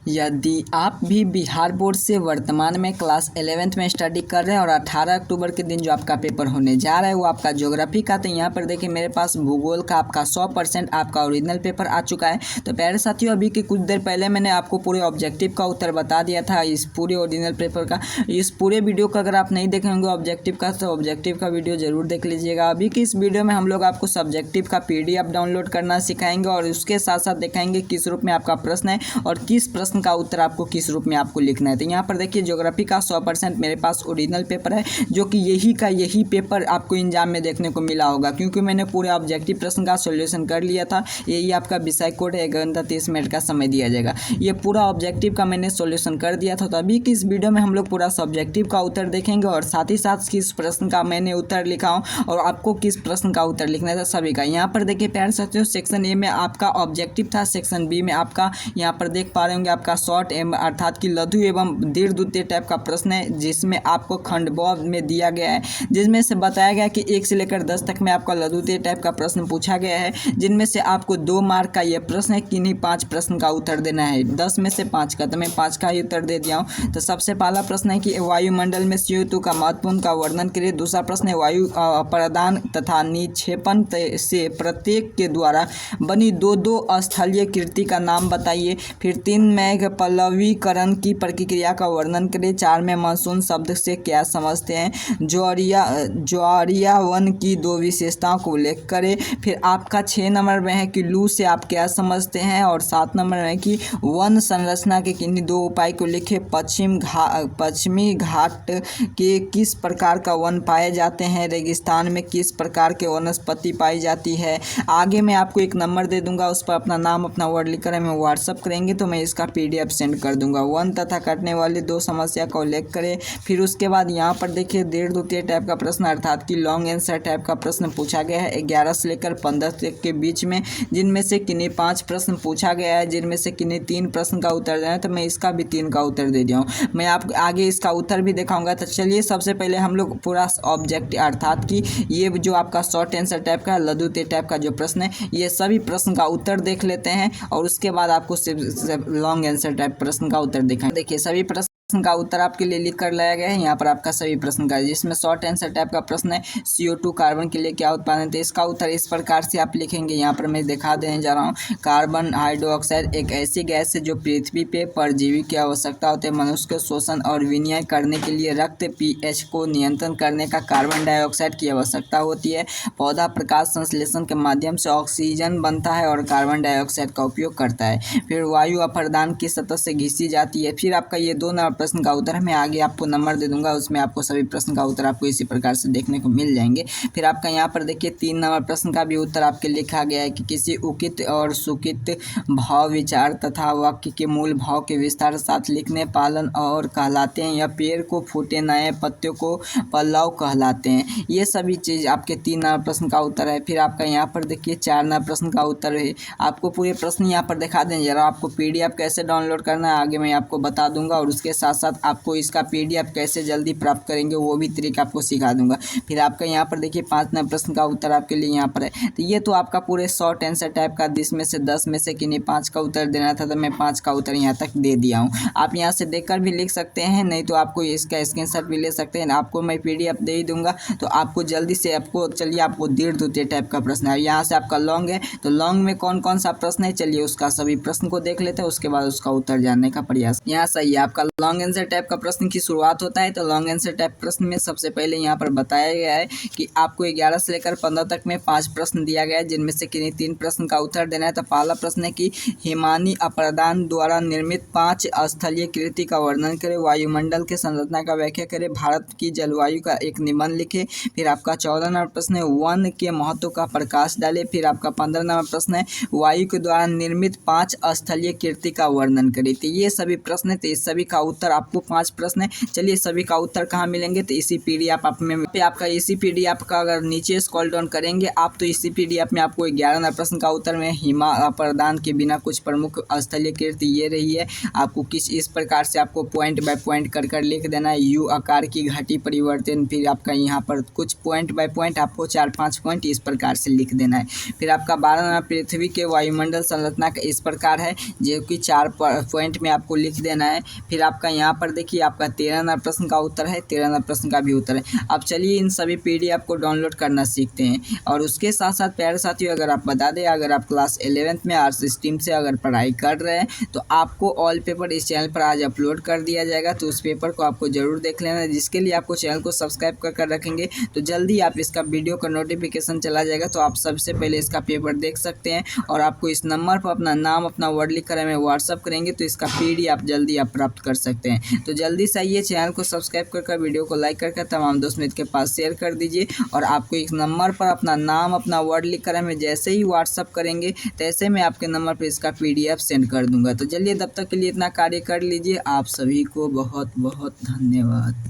यदि आप भी बिहार बोर्ड से वर्तमान में क्लास 11th में स्टडी कर रहे हैं और 18 अक्टूबर के दिन जो आपका पेपर होने जा रहा है वो आपका ज्योग्राफी का, तो यहाँ पर देखिए मेरे पास भूगोल का आपका 100% आपका ओरिजिनल पेपर आ चुका है। तो प्यारे साथियों, अभी के कुछ देर पहले मैंने आपको पूरे ऑब्जेक्टिव का उत्तर बता दिया था इस पूरे ओरिजिनल पेपर का। इस पूरे वीडियो का अगर आप नहीं देखे होंगे ऑब्जेक्टिव का, तो ऑब्जेक्टिव का वीडियो जरूर देख लीजिएगा। अभी की इस वीडियो में हम लोग आपको सब्जेक्टिव का PDF डाउनलोड करना सिखाएंगे और उसके साथ साथ दिखाएंगे किस रूप में आपका प्रश्न है और किस प्रश्न का उत्तर आपको किस रूप में आपको लिखना है। तो यहाँ पर देखिए ज्योग्राफी का 100% मेरे पास ओरिजिनल पेपर है, जो कि यही पेपर आपको एग्जाम में देखने को मिला होगा, क्योंकि मैंने पूरे ऑब्जेक्टिव प्रश्न का सॉल्यूशन कर लिया था। यही आपका विषय कोड है, 1 घंटा 30 मिनट का समय दिया जाएगा। ये पूरा ऑब्जेक्टिव का मैंने सॉल्यूशन कर दिया था। तो अभी की इस वीडियो में हम लोग पूरा सब्जेक्टिव का उत्तर देखेंगे और साथ ही साथ किस प्रश्न का मैंने उत्तर लिखा हूँ और आपको किस प्रश्न का उत्तर लिखना था सभी का। यहाँ पर देखिए प्यारे साथियों, सेक्शन ए में आपका ऑब्जेक्टिव था, सेक्शन बी में आपका यहाँ पर देख पा रहे होंगे आपका शॉर्ट अर्थात कि लघु एवं दीर्घवृत्तीय टाइप का प्रश्न है, जिसमें आपको खंड ब में दिया गया है, जिसमें से बताया गया कि 1 से लेकर 10 तक में आपका लघुवृत्तीय टाइप का प्रश्न पूछा गया है, जिनमें से आपको 2 मार्क का यह प्रश्न है, किन्हीं 5 प्रश्न का उत्तर देना है। 10 में से 5 का, तो मैं 5 का ही उत्तर दे दिया हूँ। तो सबसे पहला प्रश्न है कि वायुमंडल में CO2 का महत्वपूर्ण का वर्णन करिए। दूसरा प्रश्न है वायु प्रदान तथा निक्षेपण से प्रत्येक के द्वारा बनी दो स्थलीय कृति का नाम बताइए। फिर 3 मेघ पल्लवीकरण की प्रक्रिया का वर्णन करें। 4 में मानसून शब्द से क्या समझते हैं। ज्वारिया वन की 2 विशेषताओं को उल्लेख करें। फिर आपका 6 नंबर में है कि लू से आप क्या समझते हैं और 7 नंबर में कि वन संरचना के किन्हीं 2 उपाय को लिखे। पश्चिमी घाट के किस प्रकार का वन पाए जाते हैं। रेगिस्तान में किस प्रकार के वनस्पति पाई जाती है। आगे मैं आपको एक नंबर दे दूंगा, उस पर अपना नाम अपना वर्ड लिखकर हमें व्हाट्सअप करेंगे तो मैं इसका PDF सेंड कर दूंगा। वन तथा कटने वाले 2 समस्या का उल्लेख करें। फिर उसके बाद यहाँ पर देखिए दीर्घवृत्तीय टाइप का प्रश्न अर्थात कि लॉन्ग आंसर टाइप का प्रश्न पूछा गया है 11 से लेकर 15 तक के बीच में, जिनमें से किन्हीं 5 प्रश्न पूछा गया है, जिनमें से किन्हीं 3 प्रश्न का उत्तर देना है। तो मैं इसका भी 3 का उत्तर दे दिया हूँ। मैं आप आगे इसका उत्तर भी दिखाऊंगा। तो चलिए सबसे पहले हम लोग पूरा ऑब्जेक्ट अर्थात कि ये जो आपका शॉर्ट आंसर टाइप का लघुवृत्तीय टाइप का जो प्रश्न है, ये सभी प्रश्न का उत्तर देख लेते हैं और उसके बाद आपको सिर्फ लॉन्ग आंसर टाइप प्रश्न का उत्तर दिखाएं। देखिए सभी प्रश्न का उत्तर आपके लिए लिख कर लाया गया है। यहाँ पर आपका सभी प्रश्न का, जिसमें शॉर्ट आंसर टाइप का प्रश्न है CO2 कार्बन के लिए क्या उत्पादन है। तो इसका उत्तर इस प्रकार से आप लिखेंगे। यहाँ पर मैं दिखा देने जा रहा हूँ। कार्बन हाइड्रोक्साइड एक ऐसी गैस है जो पृथ्वी पे परजीवी की आवश्यकता होती है। मनुष्य के शोषण और विनिमय करने के लिए रक्त pH को नियंत्रण करने का कार्बन डाइऑक्साइड की आवश्यकता होती है। पौधा प्रकाश संश्लेषण के माध्यम से ऑक्सीजन बनता है और कार्बन डाइऑक्साइड का उपयोग करता है। फिर वायु अपर्दान की सतह से घिसी जाती है। फिर आपका ये 2 प्रश्न का उत्तर मैं आगे आपको नंबर दे दूंगा, उसमें आपको सभी प्रश्न का उत्तर आपको इसी प्रकार से देखने को मिल जाएंगे। फिर आपका यहाँ पर देखिए 3 नंबर प्रश्न का भी उत्तर आपके लिखा गया है कि किसी उकित और सुकित भाव विचार तथा वाक्य के मूल भाव के विस्तार के साथ लिखने पालन और कहलाते हैं या पेड़ को फूटे नए पत्तियों को पल्लव कहलाते हैं। ये सभी चीज़ आपके 3 नंबर प्रश्न का उत्तर है। फिर आपका यहाँ पर देखिए 4 नंबर प्रश्न का उत्तर है। आपको पूरे प्रश्न यहाँ पर दिखा दें जरा। आपको PDF कैसे डाउनलोड करना है आगे मैं आपको बता दूंगा और उसके साथ साथ आपको इसका PDF कैसे जल्दी प्राप्त करेंगे वो भी तरीका आपको सिखा दूंगा। फिर आपका यहाँ पर देखिए 5 नंबर प्रश्न का उत्तर आपके लिए यहाँ पर है। तो ये तो आपका पूरे शॉर्ट आंसर टाइप का, जिसमें से 10 में से किन्हीं 5 का उत्तर देना था, तो मैं 5 का उत्तर यहाँ तक दे दिया हूँ। आप यहाँ से देखकर भी लिख सकते हैं, नहीं तो आपको इसका स्क्रीनशॉट भी ले सकते हैं। आपको मैं PDF दे ही दूंगा तो आपको जल्दी से आपको चलिए आपको दीर्घवृत्तीय टाइप का प्रश्न है। यहाँ से आपका लॉन्ग है, तो लॉन्ग में कौन कौन सा प्रश्न है चलिए उसका सभी प्रश्न को देख लेते हैं, उसके बाद उसका उत्तर जानने का प्रयास। यहाँ सही है आपका लॉन्ग आंसर टाइप का प्रश्न की शुरुआत होता है। तो लॉन्ग आंसर टाइप प्रश्न में सबसे पहले यहाँ पर बताया गया है कि आपको 11 से लेकर 15 तक में 5 प्रश्न दिया गया है, जिनमें से किन्हीं 3 प्रश्न का उत्तर देना है। तो पहला प्रश्न है कि हिमानी अप्रदान द्वारा निर्मित 5 स्थलीय कृति का वर्णन करें। वायुमंडल के संरचना का व्याख्या करें। भारत की जलवायु का एक निबंध लिखे। फिर आपका 14 नंबर प्रश्न है वन के महत्व का प्रकाश डाले। फिर आपका 15 नंबर प्रश्न है वायु के द्वारा निर्मित 5 स्थलीय कृति का वर्णन करें। तो ये सभी प्रश्न है, तो इस सभी का उत्तर उत्तर आपको 5 प्रश्न है। चलिए सभी का उत्तर कहाँ मिलेंगे, तो इसी पीडीएफ आप में पे आपका इसी पीडीएफ का अगर नीचे स्क्रॉल डाउन करेंगे आप तो इसी पीडीएफ में आपको 11 प्रश्न का उत्तर में हिमा प्रदान के बिना कुछ प्रमुख स्थलीय कृति ये रही है। आपको इस प्रकार से आपको पॉइंट बाय पॉइंट कर कर लिख देना है। यू आकार की घटी परिवर्तन, फिर आपका यहाँ पर कुछ पॉइंट बाय पॉइंट आपको 4-5 पॉइंट इस प्रकार से लिख देना है। फिर आपका 12 पृथ्वी के वायुमंडल संरचना का इस प्रकार है जो कि 4 पॉइंट में आपको लिख देना है। फिर आपका यहाँ पर देखिए आपका 13 प्रश्न का उत्तर है, 13 प्रश्न का भी उत्तर है। अब चलिए इन सभी पीडीएफ को डाउनलोड करना सीखते हैं। और उसके साथ साथ प्यारे साथियों अगर आप बता दें, अगर आप क्लास 11th में आर्ट्स स्ट्रीम से अगर पढ़ाई कर रहे हैं तो आपको ऑल पेपर इस चैनल पर आज अपलोड कर दिया जाएगा, तो उस पेपर को आपको जरूर देख लेना है, जिसके लिए आपको चैनल को सब्सक्राइब कर रखेंगे तो जल्दी आप इसका वीडियो का नोटिफिकेशन चला जाएगा, तो आप सबसे पहले इसका पेपर देख सकते हैं। और आपको इस नंबर पर अपना नाम अपना वर्ड लिख कर हमें व्हाट्सअप करेंगे तो इसका पीडीएफ जल्दी आप प्राप्त कर सकते हैं। तो जल्दी से आइए चैनल को सब्सक्राइब कर वीडियो को लाइक करके तमाम दोस्त मित्र के पास शेयर कर दीजिए। और आपको इस नंबर पर अपना नाम अपना वर्ड लिख कर हमें जैसे ही व्हाट्सअप करेंगे तैसे मैं आपके नंबर पर इसका पीडीएफ सेंड कर दूंगा। तो चलिए तब तक के लिए इतना कार्य कर लीजिए। आप सभी को बहुत बहुत धन्यवाद।